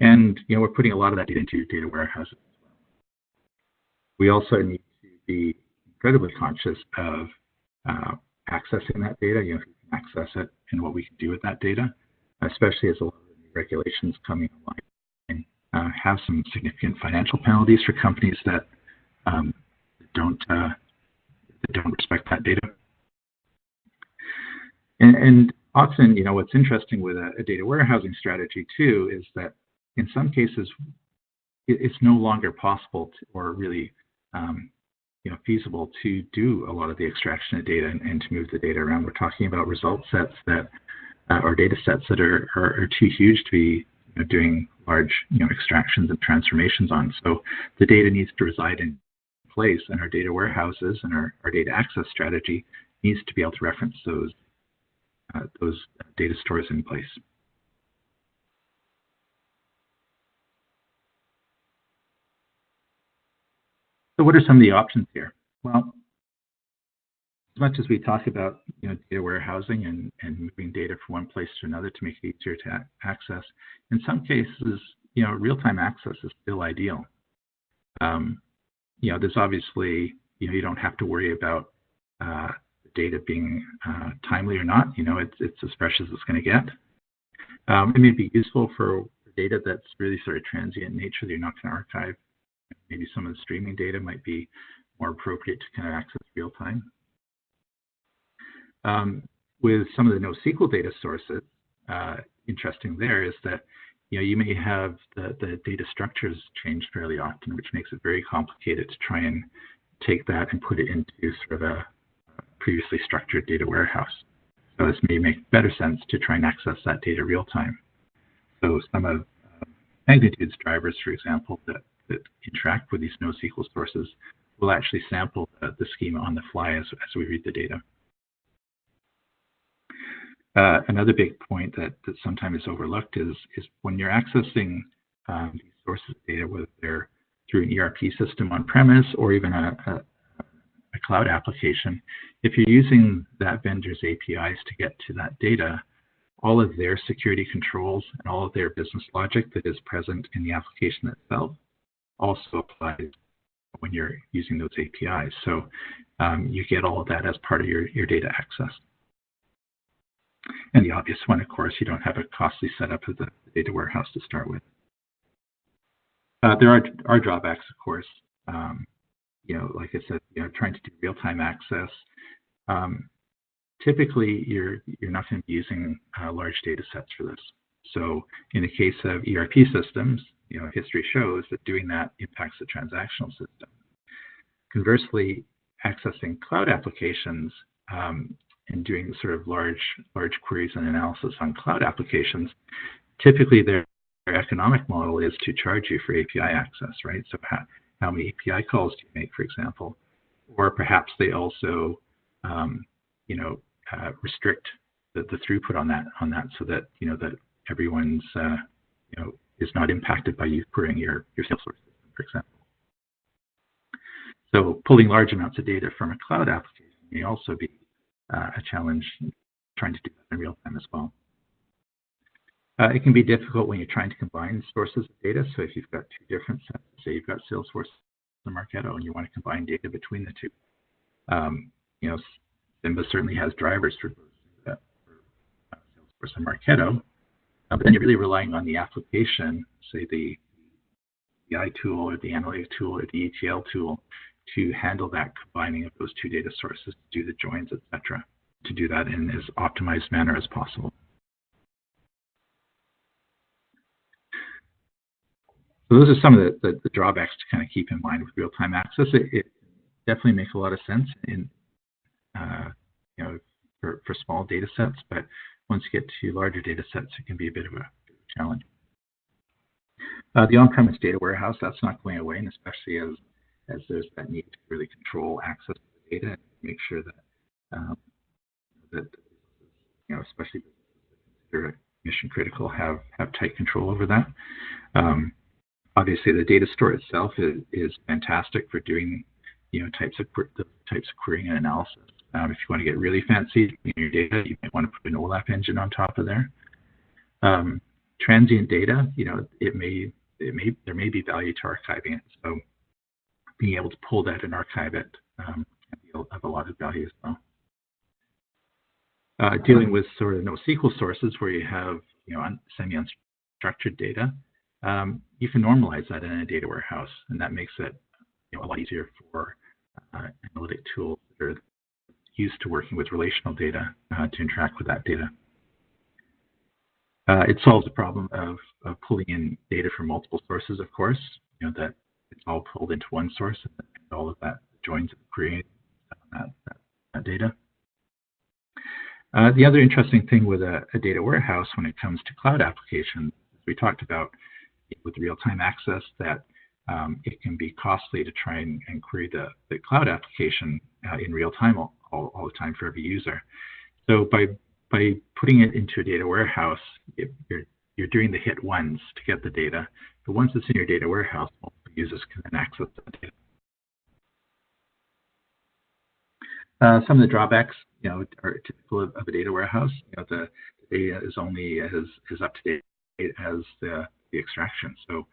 And we're putting a lot of that data into data warehouses as well. We also need to be incredibly conscious of accessing that data, who can access it and what we can do with that data, especially as a lot of the new regulations coming online have some significant financial penalties for companies that don't respect that data. And often, what's interesting with a data warehousing strategy too is that in some cases it's no longer possible or really feasible to do a lot of the extraction of data and to move the data around. We're talking about result sets that or data sets that are too huge to be doing large extractions and transformations on. So the data needs to reside in place, and our data warehouses and our data access strategy needs to be able to reference those data stores in place. So what are some of the options here? Well, as much as we talk about data warehousing and moving data from one place to another to make it easier to access, in some cases, real-time access is still ideal. There's obviously, you don't have to worry about data being timely or not. It's as fresh as it's going to get. It may be useful for data that's really sort of transient in nature that you're not going to archive. Maybe some of the streaming data might be more appropriate to kind of access real time. With some of the NoSQL data sources, interesting there is that you may have the data structures change fairly often, which makes it very complicated to try and take that and put it into sort of a previously structured data warehouse. So this may make better sense to try and access that data real time. So some of Magnitude's drivers, for example, that interact with these NoSQL sources will actually sample the schema on the fly as we read the data. Another big point that sometimes is overlooked is when you're accessing these sources of data, whether they're through an ERP system on-premise or even a cloud application, if you're using that vendor's APIs to get to that data, all of their security controls and all of their business logic that is present in the application itself also applies when you're using those APIs. So you get all of that as part of your data access. And the obvious one, of course, you don't have a costly setup of the data warehouse to start with. There are drawbacks, of course. Like I said, trying to do real-time access. Typically, you're not going to be using large data sets for this. So in the case of ERP systems, history shows that doing that impacts the transactional system. Conversely, accessing cloud applications, and doing sort of large queries and analysis on cloud applications, typically their economic model is to charge you for API access, right? So how many API calls do you make, for example? Or perhaps they also, restrict the throughput on that so that, that everyone's, is not impacted by you querying your Salesforce system, for example. So pulling large amounts of data from a cloud application may also be a challenge trying to do that in real time as well. It can be difficult when you're trying to combine sources of data. So if you've got two different sets, say you've got Salesforce and Marketo, and you want to combine data between the two. Simba certainly has drivers for Salesforce and Marketo, but then you're really relying on the application, say the BI tool or the analytic tool or the ETL tool, to handle that combining of those two data sources, to do the joins, etc., to do that in as optimized manner as possible. So those are some of the drawbacks to kind of keep in mind with real-time access. It definitely makes a lot of sense in for small data sets, but once you get to larger data sets, it can be a bit of a challenge. The on-premise data warehouse, that's not going away, and especially as there's that need to really control access to the data and make sure that especially mission critical, have tight control over that. Obviously, the data store itself is fantastic for doing types of querying and analysis. If you want to get really fancy in your data, you might want to put an OLAP engine on top of there. Transient data, there may be value to archiving it. So being able to pull that and archive it can be of a lot of value as well. Dealing with sort of NoSQL sources where you have semi-unstructured data, you can normalize that in a data warehouse, and that makes it a lot easier for analytic tools that are used to working with relational data to interact with that data. It solves the problem of pulling in data from multiple sources, of course, that it's all pulled into one source and all of that joins and create that data. The other interesting thing with a data warehouse when it comes to cloud applications, we talked about with real-time access, that it can be costly to try and query the cloud application in real time all the time for every user. So by putting it into a data warehouse, you're doing the hit ones to get the data, but once it's in your data warehouse, multiple users can then access the data. Some of the drawbacks, are typical of a data warehouse. The data is only as up to date as the extraction. So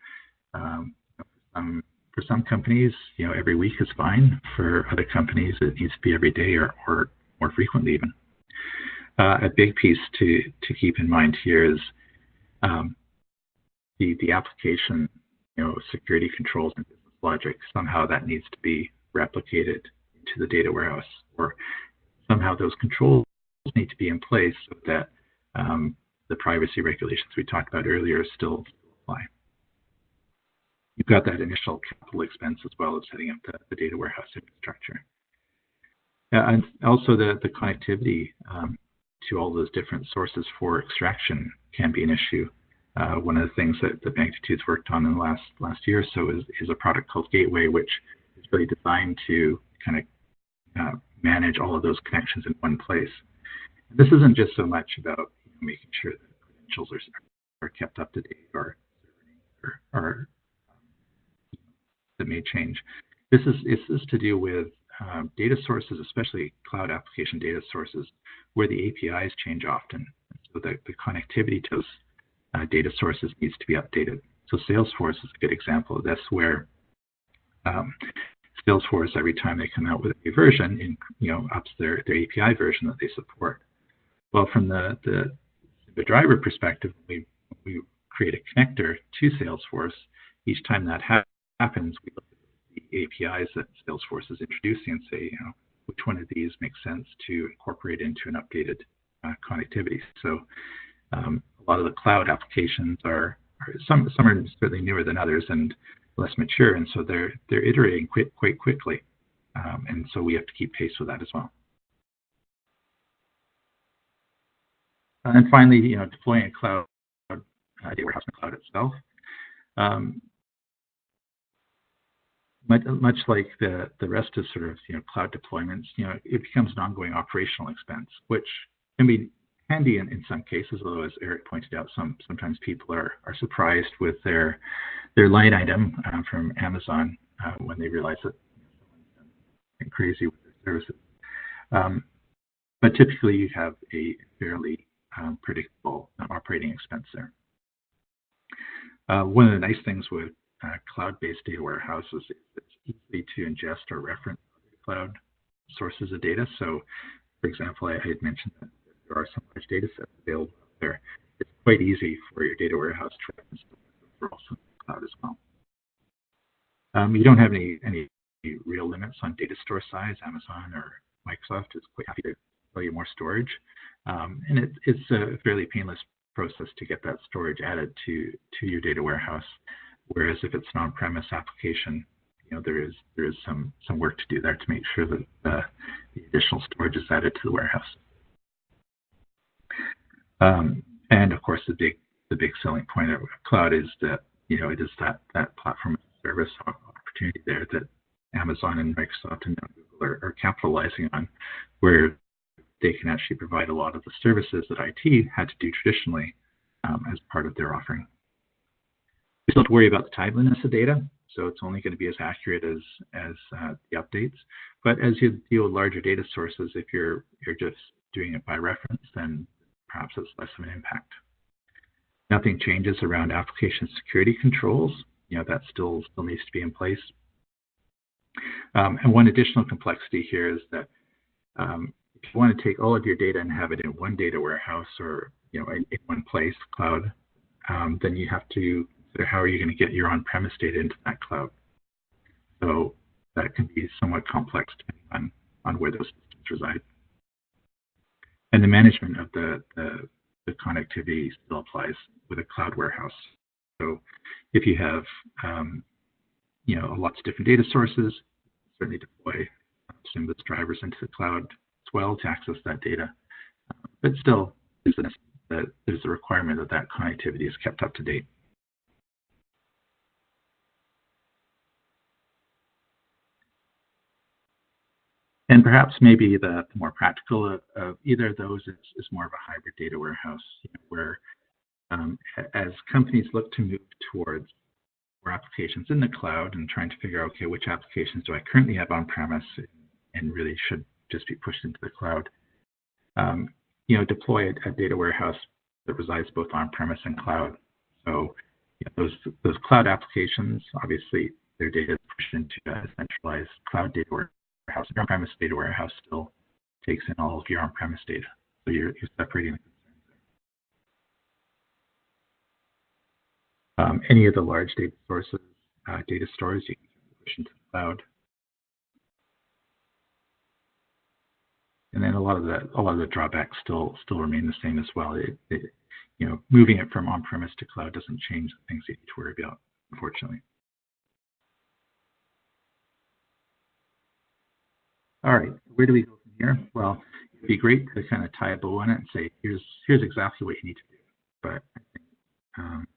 for some companies, every week is fine. For other companies, it needs to be every day or more frequently even. A big piece to keep in mind here is the application, security controls and business logic. Somehow that needs to be replicated into the data warehouse, or somehow those controls need to be in place so that the privacy regulations we talked about earlier still apply. You've got that initial capital expense as well as setting up the data warehouse infrastructure. And also the connectivity to all those different sources for extraction can be an issue. One of the things that Magnitude's worked on in the last year or so is a product called Gateway, which is really designed to kind of manage all of those connections in one place. This isn't just so much about making sure that credentials are kept up to date or that may change. This is to do with data sources, especially cloud application data sources, where the APIs change often. So the connectivity to those data sources needs to be updated. So Salesforce is a good example of this, where Salesforce, every time they come out with a new version, ups their API version that they support. Well, from the driver perspective, we create a connector to Salesforce. Each time that happens, we look at the APIs that Salesforce is introducing and say, which one of these makes sense to incorporate into an updated connectivity. So a lot of the cloud applications are some are certainly newer than others and less mature, and so they're iterating quite quickly, and so we have to keep pace with that as well. And finally, deploying a cloud data warehouse in the cloud itself. Much like the rest of sort of cloud deployments, it becomes an ongoing operational expense, which can be handy in some cases. Although, as Eric pointed out, sometimes people are surprised with their line item from Amazon when they realize that someone's crazy with their services. But typically, you have a fairly predictable operating expense there. One of the nice things with cloud-based data warehouses is it's easy to ingest or reference cloud sources of data. So, for example, I had mentioned that there are some large data sets available out there. It's quite easy for your data warehouse to reference for also the cloud as well. You don't have any real limits on data store size. Amazon or Microsoft is quite happy to sell you more storage. And it's a fairly painless process to get that storage added to your data warehouse. Whereas if it's an on-premise application, there is some work to do there to make sure that the additional storage is added to the warehouse. And of course, the big selling point of cloud is that it is that platform as a service opportunity there that Amazon and Microsoft and Google are capitalizing on, where they can actually provide a lot of the services that IT had to do traditionally as part of their offering. You still have to worry about the timeliness of data, so it's only going to be as accurate as the updates. But as you deal with larger data sources, if you're just doing it by reference, then perhaps it's less of an impact. Nothing changes around application security controls. That still needs to be in place. And one additional complexity here is that if you want to take all of your data and have it in one data warehouse or in one place, cloud, then you have to consider how are you going to get your on-premise data into that cloud. So that can be somewhat complex depending on where those systems reside. And the management of the connectivity still applies with a cloud warehouse. So if you have lots of different data sources, certainly deploy Symbios drivers into the cloud as well to access that data. But still, there's a requirement that connectivity is kept up to date. And perhaps maybe the more practical of either of those is more of a hybrid data warehouse, where as companies look to move towards more applications in the cloud and trying to figure out, okay, which applications do I currently have on-premise and really should just be pushed into the cloud, deploy a data warehouse that resides both on-premise and cloud. So those cloud applications, obviously, their data is pushed into a centralized cloud data warehouse. Your on-premise data warehouse still takes in all of your on-premise data. So you're separating the concerns there. Any of the large data sources, data stores, you can push into the cloud. And then a lot of the drawbacks still remain the same as well. Moving it from on-premise to cloud doesn't change the things you need to worry about, unfortunately. All right, where do we go from here? Well, it'd be great to kind of tie a bow on it and say, here's exactly what you need to do. But I think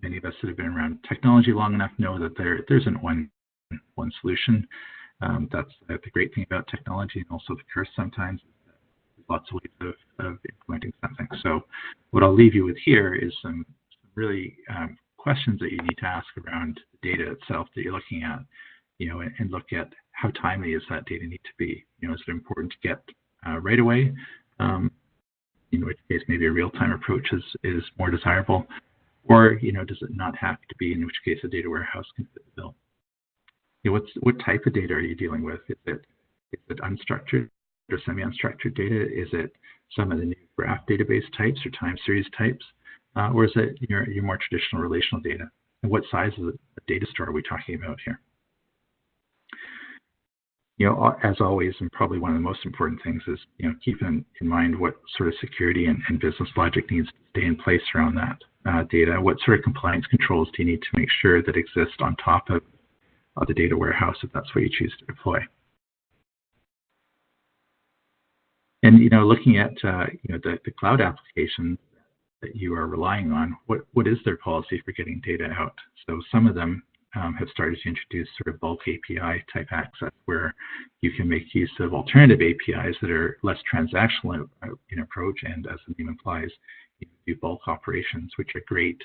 many of us that have been around technology long enough know that there isn't one solution. That's the great thing about technology, and also the curse sometimes. There's lots of ways of implementing something. So what I'll leave you with here is some really questions that you need to ask around the data itself that you're looking at, and look at how timely is that data need to be. Is it important to get right away? In which case maybe a real-time approach is more desirable, or does it not have to be? In which case a data warehouse can fit the bill. What type of data are you dealing with? Is it unstructured or semi-unstructured data? Is it some of the new graph database types or time series types, or is it your more traditional relational data? And what size of the data store are we talking about here? As always, and probably one of the most important things is, keep in mind what sort of security and business logic needs to stay in place around that data. What sort of compliance controls do you need to make sure that exist on top of the data warehouse if that's what you choose to deploy? And looking at the cloud applications that you are relying on, what is their policy for getting data out? So some of them have started to introduce sort of bulk API type access, where you can make use of alternative APIs that are less transactional in approach, and as the name implies, you do bulk operations, which are great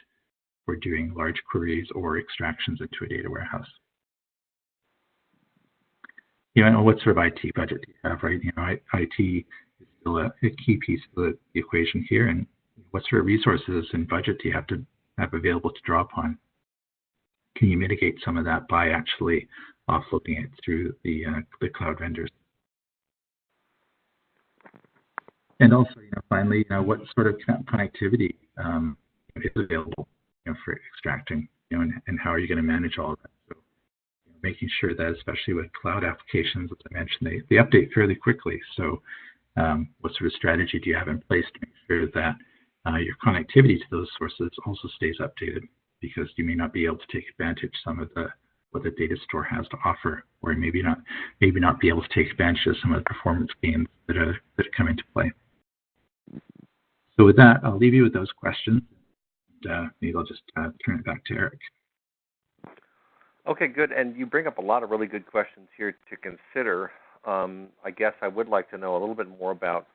for doing large queries or extractions into a data warehouse. And what sort of IT budget do you have, right? IT is still a key piece of the equation here, and what sort of resources and budget do you have to have available to draw upon? Can you mitigate some of that by actually offloading it through the cloud vendors? And also, finally, what sort of connectivity is available, for extracting, and how are you going to manage all of that? So, making sure that, especially with cloud applications, as I mentioned, they update fairly quickly. So, what sort of strategy do you have in place to make sure that your connectivity to those sources also stays updated? Because you may not be able to take advantage of some of what the data store has to offer, or maybe not be able to take advantage of some of the performance gains that come into play. So with that, I'll leave you with those questions. Maybe I'll just turn it back to Eric. Okay, good. And you bring up a lot of really good questions here to consider. I guess I would like to know a little bit more about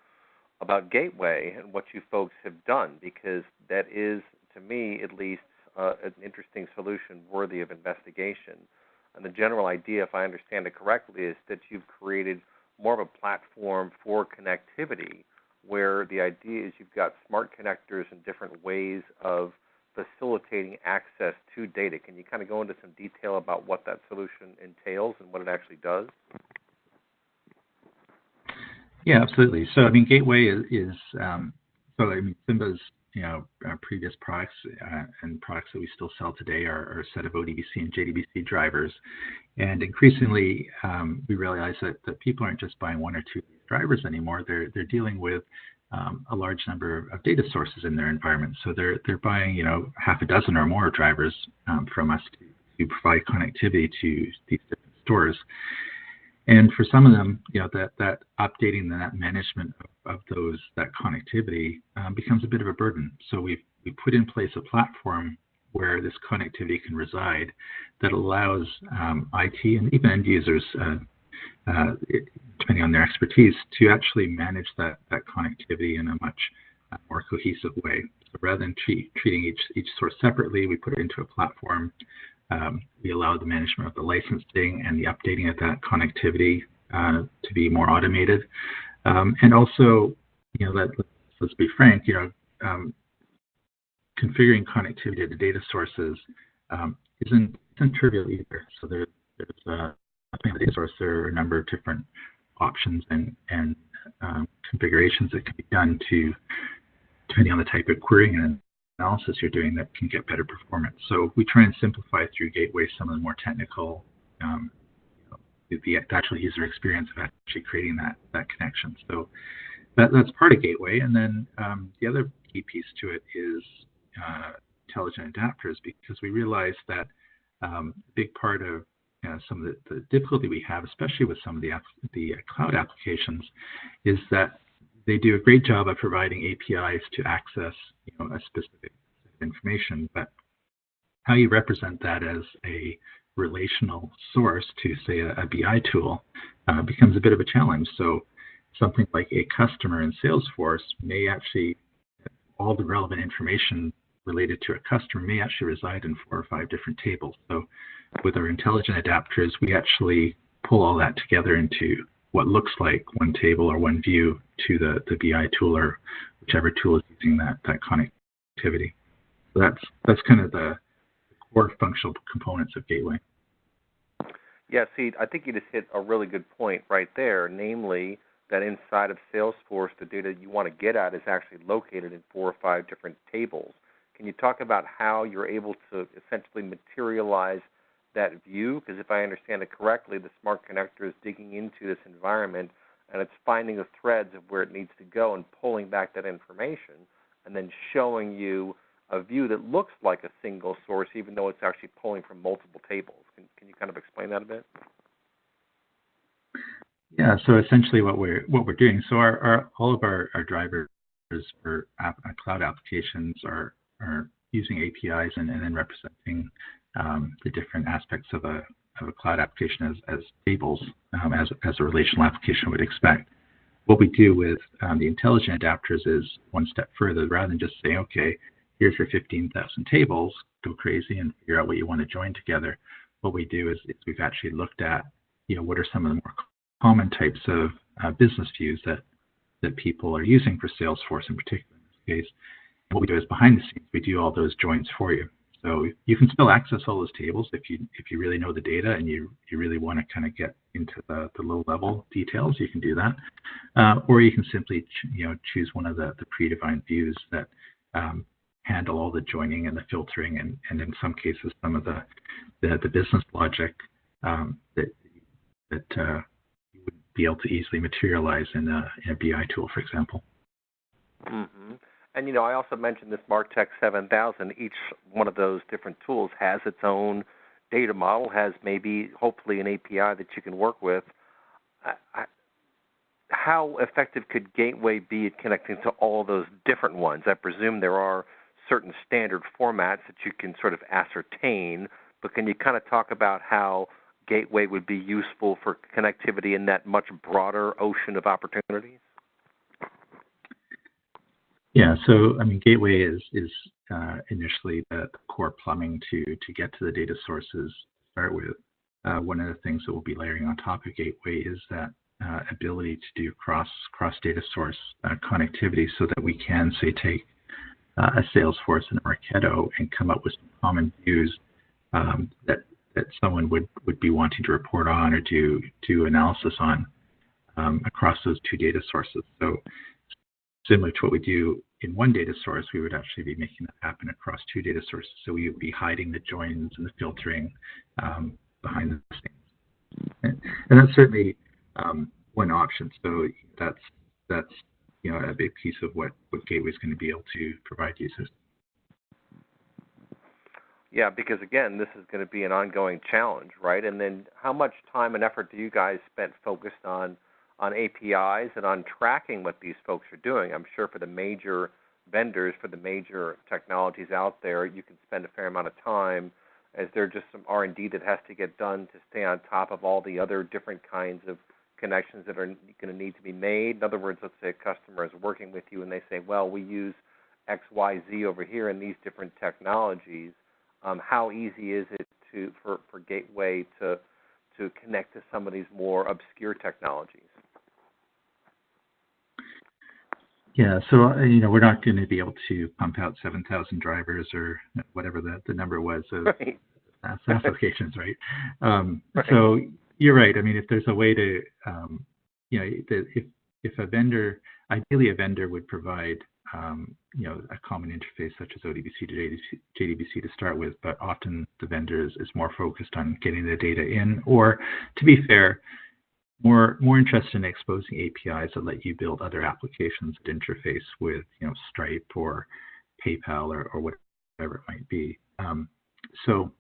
Gateway and what you folks have done, because that is, to me at least, an interesting solution worthy of investigation. And the general idea, if I understand it correctly, is that you've created more of a platform for connectivity, where the idea is you've got smart connectors and different ways of facilitating access to data. Can you kind of go into some detail about what that solution entails and what it actually does? Yeah, absolutely. So, Gateway is Simba's previous products and products that we still sell today are a set of ODBC and JDBC drivers. And increasingly, we realize that people aren't just buying one or two drivers anymore. They're dealing with a large number of data sources in their environment. So they're buying half a dozen or more drivers from us to provide connectivity to these different stores. And for some of them, that updating and that management of that connectivity becomes a bit of a burden. So we put in place a platform where this connectivity can reside that allows IT and even end users, depending on their expertise, to actually manage that connectivity in a much more cohesive way. So rather than treating each source separately, we put it into a platform. We allow the management of the licensing and the updating of that connectivity to be more automated. And also, let's be frank, configuring connectivity to the data sources isn't trivial either. So there's a data source, there are a number of different options and configurations that can be done depending on the type of querying and analysis you're doing, that can get better performance. So we try and simplify through Gateway some of the more technical, the actual user experience of actually creating that connection. So that's part of Gateway. And then the other key piece to it is intelligent adapters, because we realize that a big part of some of the difficulty we have, especially with some of the cloud applications, is that they do a great job of providing APIs to access a specific information, but how you represent that as a relational source to, say, a BI tool becomes a bit of a challenge. So something like a customer in Salesforce may actually, all the relevant information related to a customer may actually reside in 4 or 5 different tables. So with our intelligent adapters, we actually pull all that together into what looks like one table or one view to the BI tool or whichever tool is using that connectivity. So that's kind of the core functional components of Gateway. Yeah, see, I think you just hit a really good point right there, namely that inside of Salesforce, the data you want to get at is actually located in 4 or 5 different tables. Can you talk about how you're able to essentially materialize that view? Because if I understand it correctly, the smart connector is digging into this environment and it's finding the threads of where it needs to go and pulling back that information and then showing you a view that looks like a single source, even though it's actually pulling from multiple tables. Can you kind of explain that a bit? Yeah, so essentially what we're doing, so all of our drivers for cloud applications are using APIs and then representing the different aspects of a cloud application as tables, as a relational application would expect. What we do with the intelligent adapters is one step further. Rather than just saying, okay, here's your 15,000 tables, go crazy and figure out what you want to join together. What we do is we've actually looked at, what are some of the more common types of business views that people are using for Salesforce in particular in this case. What we do is behind the scenes, we do all those joins for you. So you can still access all those tables if you really know the data and you really want to kind of get into the low level details, you can do that. Or you can simply choose one of the predefined views that handle all the joining and the filtering and in some cases some of the business logic that you would be able to easily materialize in a BI tool, for example. Mm-hmm. And, I also mentioned this MarkTech 7000. Each one of those different tools has its own data model, has maybe, hopefully, an API that you can work with. How effective could Gateway be at connecting to all those different ones? I presume there are certain standard formats that you can sort of ascertain, but can you kind of talk about how Gateway would be useful for connectivity in that much broader ocean of opportunities? Yeah, so Gateway is initially the core plumbing to get to the data sources to start with. One of the things that we'll be layering on top of Gateway is that ability to do cross data source connectivity, so that we can take a Salesforce and a Marketo and come up with some common views that someone would be wanting to report on or do analysis on across those two data sources. So similar to what we do in one data source, we would actually be making that happen across two data sources. So we would be hiding the joins and the filtering behind the scenes. And that's certainly one option. So that's a big piece of what Gateway is going to be able to provide users. Yeah, because again, this is going to be an ongoing challenge, right? And then how much time and effort do you guys spend focused on APIs and on tracking what these folks are doing? I'm sure for the major vendors, for the major technologies out there, you can spend a fair amount of time, as there's just some R&D that has to get done to stay on top of all the other different kinds of connections that are going to need to be made. In other words, let's say a customer is working with you and they say, well, we use X, Y, Z over here in these different technologies. How easy is it for Gateway to connect to some of these more obscure technologies? Yeah, so we're not going to be able to pump out 7,000 drivers or whatever the number was of right. SaaS applications, right? Right? So you're right. If there's a way to, if a vendor, ideally a vendor would provide, a common interface such as ODBC to JDBC to start with, but often the vendor is more focused on getting the data in, or to be fair, more interested in exposing APIs that let you build other applications that interface with, Stripe or PayPal or whatever it might be. So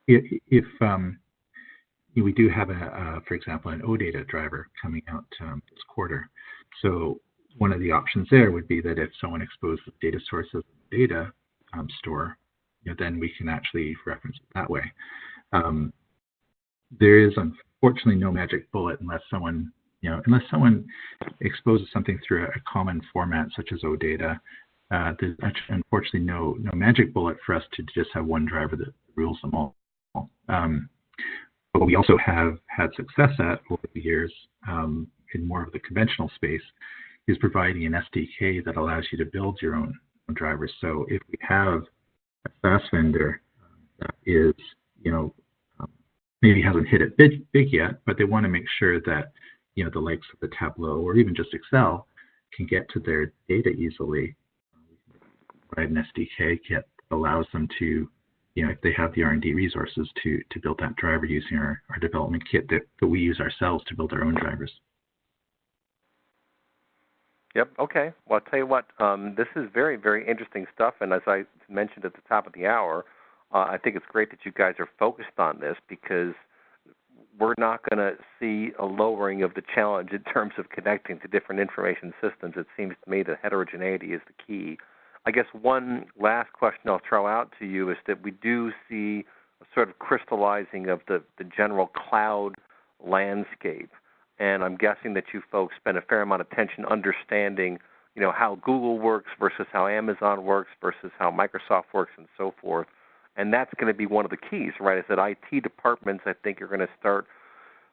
if we do have for example, an OData driver coming out this quarter. So one of the options there would be that if someone exposes data sources data store, then we can actually reference it that way. There is unfortunately no magic bullet unless someone exposes something through a common format such as OData. There's actually unfortunately no magic bullet for us to just have one driver that rules them all. But we also have had success at over the years in more of the conventional space is providing an SDK that allows you to build your own drivers. So if we have a SaaS vendor that is, maybe hasn't hit it big yet, but they want to make sure that, the likes of the Tableau or even just Excel can get to their data easily, provide an SDK kit that allows them to, if they have the R&D resources to build that driver using our development kit that we use ourselves to build our own drivers. Yep. Okay. Well, I'll tell you what, this is very, very interesting stuff. And as I mentioned at the top of the hour, I think it's great that you guys are focused on this, because we're not going to see a lowering of the challenge in terms of connecting to different information systems. It seems to me that heterogeneity is the key. I guess one last question I'll throw out to you is that we do see a sort of crystallizing of the general cloud landscape. And I'm guessing that you folks spend a fair amount of attention understanding, how Google works versus how Amazon works versus how Microsoft works and so forth. And that's going to be one of the keys, right, is that IT departments, I think, are going to start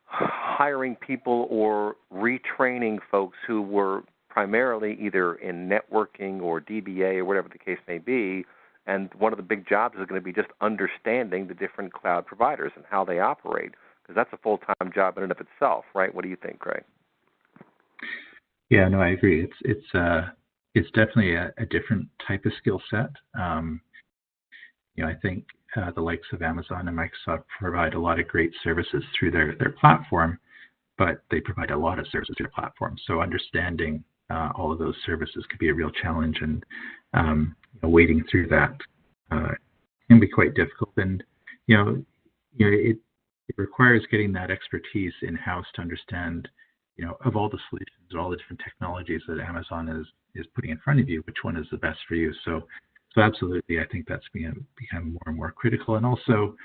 hiring people or retraining folks who were primarily either in networking or DBA or whatever the case may be. And one of the big jobs is going to be just understanding the different cloud providers and how they operate, because that's a full-time job in and of itself, right? What do you think, Craig? Yeah, no, I agree. It's definitely a different type of skill set. I think the likes of Amazon and Microsoft provide a lot of great services through their platform, but they provide a lot of services through their platform. So understanding all of those services could be a real challenge, and wading through that can be quite difficult. And it requires getting that expertise in-house to understand, of all the solutions, all the different technologies that Amazon is putting in front of you, which one is the best for you. So absolutely, I think that's become more and more critical. And also,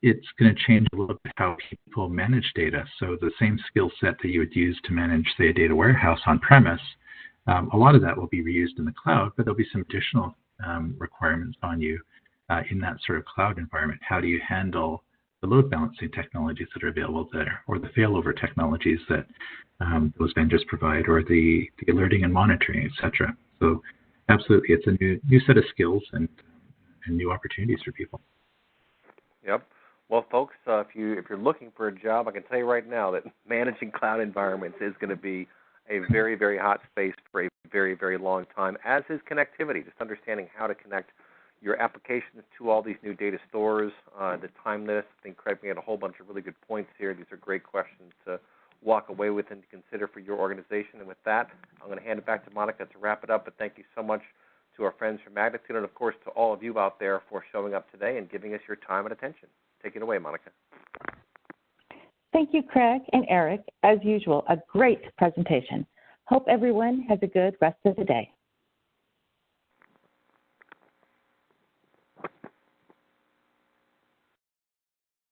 it's going to change a little bit how people manage data. So the same skill set that you would use to manage, say, a data warehouse on-premise, a lot of that will be reused in the cloud, but there'll be some additional requirements on you in that sort of cloud environment. How do you handle the load balancing technologies that are available there, or the failover technologies that those vendors provide, or the alerting and monitoring, et cetera. So absolutely, it's a new set of skills and new opportunities for people. Yep. Well, folks, if you're looking for a job, I can tell you right now that managing cloud environments is going to be a very, very hot space for a very, very long time, as is connectivity, just understanding how to connect your applications to all these new data stores, the timeliness. I think Craig made a whole bunch of really good points here. These are great questions to walk away with and to consider for your organization. And with that, I'm going to hand it back to Monica to wrap it up. But thank you so much to our friends from Magnitude, and, of course, to all of you out there for showing up today and giving us your time and attention. Take it away, Monica. Thank you, Craig and Eric. As usual, a great presentation. Hope everyone has a good rest of the day.